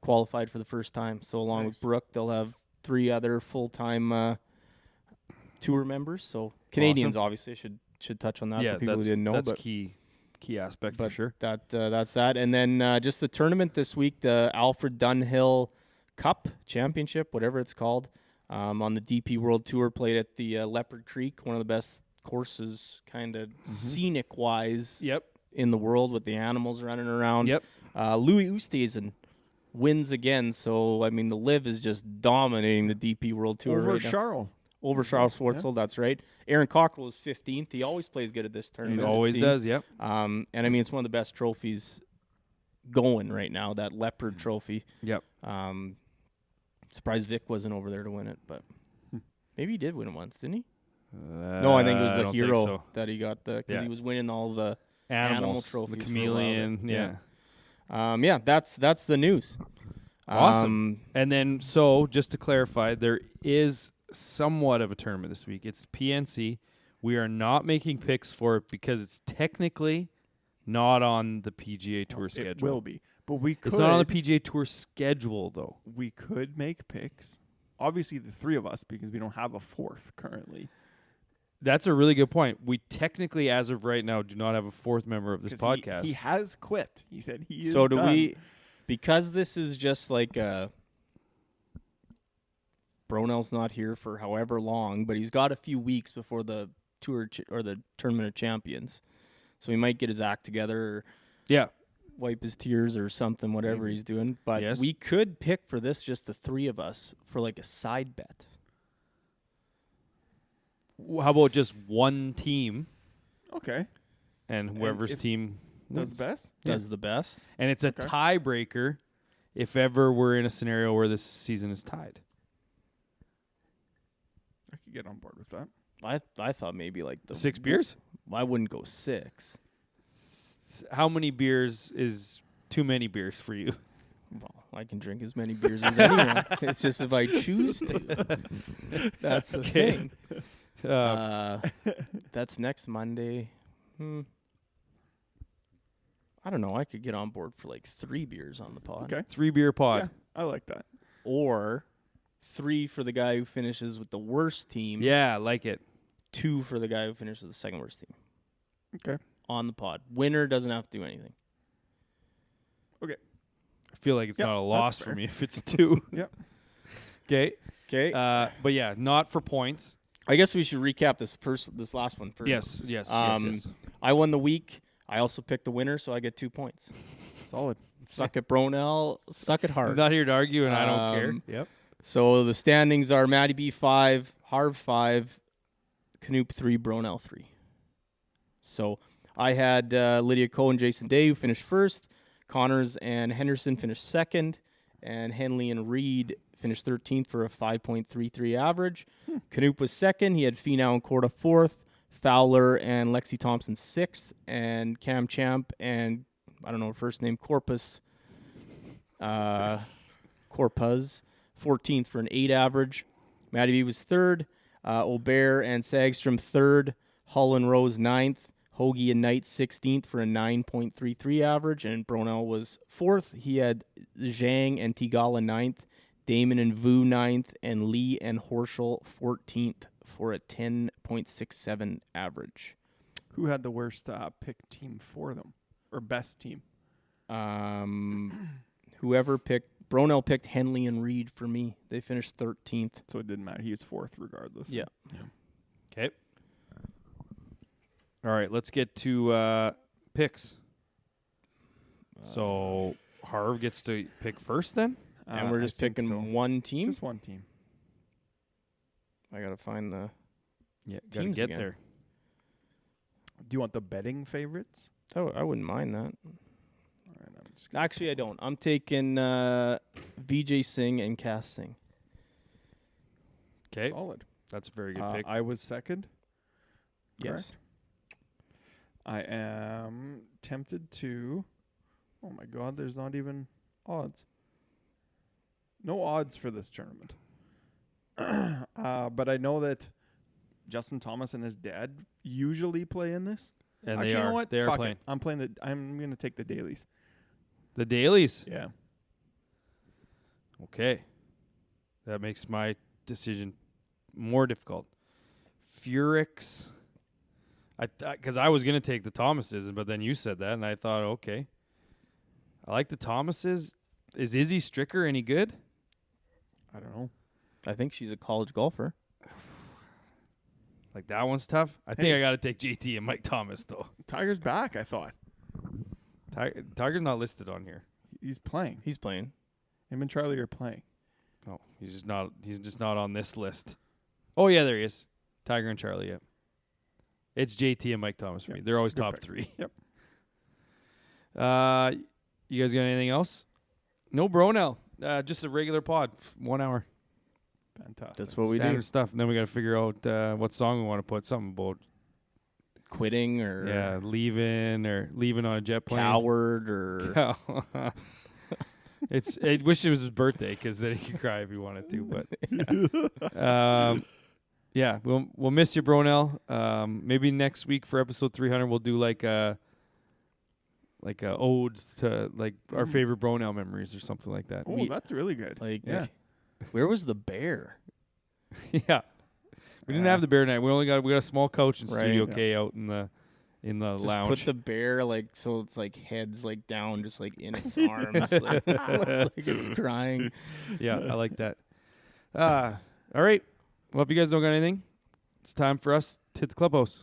qualified for the first time. So along with Brooke, they'll have 3 other full-time tour members. So Canadians, obviously, should touch on that for people who didn't know. That's but key aspect for sure. That's that. And then just the tournament this week, the Alfred Dunhill Cup Championship, whatever it's called, on the DP World Tour, played at the Leopard Creek, one of the best courses, kind of scenic-wise, in the world, with the animals running around. Yep. Louis Oosthuizen wins again, so I mean the LIV is just dominating the DP World Tour Over right now. Charles. Over Charles Schwartzel, that's right. Aaron Cockrell is 15th. He always plays good at this tournament. He always does, yep. And I mean, it's one of the best trophies going right now, that Leopard Trophy. Yep. Surprised Vic wasn't over there to win it, but maybe he did win it once, didn't he? No, I think it was the hero that he got, because he was winning all the animal trophies. The chameleon, yeah, that's the news. Awesome. And then, so just to clarify, there is somewhat of a tournament this week. It's PNC. We are not making picks for it because it's technically not on the PGA Tour schedule. It will be, but we could. It's not on the PGA Tour schedule, though. We could make picks. Obviously, the 3 of us, because we don't have a 4th currently. That's a really good point. We technically, as of right now, do not have a 4th member of this podcast. He has quit. He said he is So do done. we, because this is just like Bronel's not here for however long, but he's got a few weeks before the tour or the Tournament of Champions. So he might get his act together, or wipe his tears or something, whatever he's doing. But we could pick for this, just the 3 of us, for like a side bet. How about just one team? Okay. And whoever's team does best? Does the best. And it's a tiebreaker if ever we're in a scenario where this season is tied. I could get on board with that. I thought maybe like the 6 beers? I wouldn't go 6. How many beers is too many beers for you? Well, I can drink as many beers as anyone. It's just if I choose to. That's the thing. That's next Monday. I don't know. I could get on board for like 3 beers on the pod. Okay. 3 beer pod. Yeah, I like that. Or 3 for the guy who finishes with the worst team. Yeah, I like it. 2 for the guy who finishes with the second worst team. Okay. On the pod. Winner doesn't have to do anything. Okay. I feel like it's not a loss for me if it's 2. Yep. Okay. Okay. But yeah, not for points. I guess we should recap this last one first. Yes. I won the week. I also picked the winner, so I get 2 points. Solid. Suck at Bronel. Suck at Hart. He's not here to argue, and I don't care. Yep. So the standings are Matty B 5, Harv 5, Knoop 3, Bronel 3. So I had Lydia Coe and Jason Day who finished first. Connors and Henderson finished second. And Henley and Reed finished 13th for a 5.33 average. Knoop was second. He had Finau and Korda fourth. Fowler and Lexi Thompson sixth. And Cam Champ and, I don't know her first name, Corpus 14th for an 8 average. Matty B was third. Aubert and Sagstrom third. Hull and Rose ninth. Hoagie and Knight 16th for a 9.33 average. And Bronel was fourth. He had Zhang and Tigala ninth. Damon and Vu ninth. And Lee and Horschel 14th for a 10.67 average. Who had the worst pick team for them? Or best team? Whoever picked, Bronel picked Henley and Reed for me. They finished 13th. So it didn't matter. He was fourth regardless. Yeah. Okay. All right, let's get to picks. So Harv gets to pick first then? And we're just picking one team? Just one team. I got to find the Gotta teams get again. there. Do you want the betting favorites? Oh, I wouldn't mind that. All right, I'm just gonna Actually, I don't. I'm taking Vijay Singh and Cass Singh. Okay, solid. that's a very good pick. I was second. Yes. Correct. I am tempted to. Oh my God! There's not even odds. No odds for this tournament. But I know that Justin Thomas and his dad usually play in this. And Actually, they you are. know what? They are Fuck playing. it. I'm playing I'm gonna take the dailies. The dailies. Yeah. Okay. That makes my decision more difficult. Furix. Because I was going to take the Thomases, but then you said that, and I thought, okay. I like the Thomases. Is Izzy Stricker any good? I don't know. I think she's a college golfer. Like, that one's tough. I think I got to take JT and Mike Thomas, though. Tiger's back. I thought Tiger's not listed on here. he's playing. He's playing. Him and Charlie are playing. Oh, he's just not on this list. Oh, yeah, there he is. Tiger and Charlie, yeah. It's JT and Mike Thomas for me. They're always top pick. three. Yep. You guys got anything else? No Bronel. Just a regular pod. 1 hour. Fantastic. That's what we Standard do. stuff. And then we got to figure out what song we want to put. Something about Quitting or leaving on a jet plane. coward or I wish it was his birthday because then he could cry if he wanted to. But yeah, we'll miss you, Bronel. Maybe next week for episode 300 we'll do like a ode to like our favorite Bronel memories or something like that. Oh, that's really good. like yeah. where was the bear? Yeah. We didn't have the bear night. We got a small couch in Right. Studio K out in the Just lounge. put the bear like so it's like heads like down, just like in its arms, like it's crying. Yeah, I like that. All right. Well, if you guys don't got anything, it's time for us to hit the clubhouse.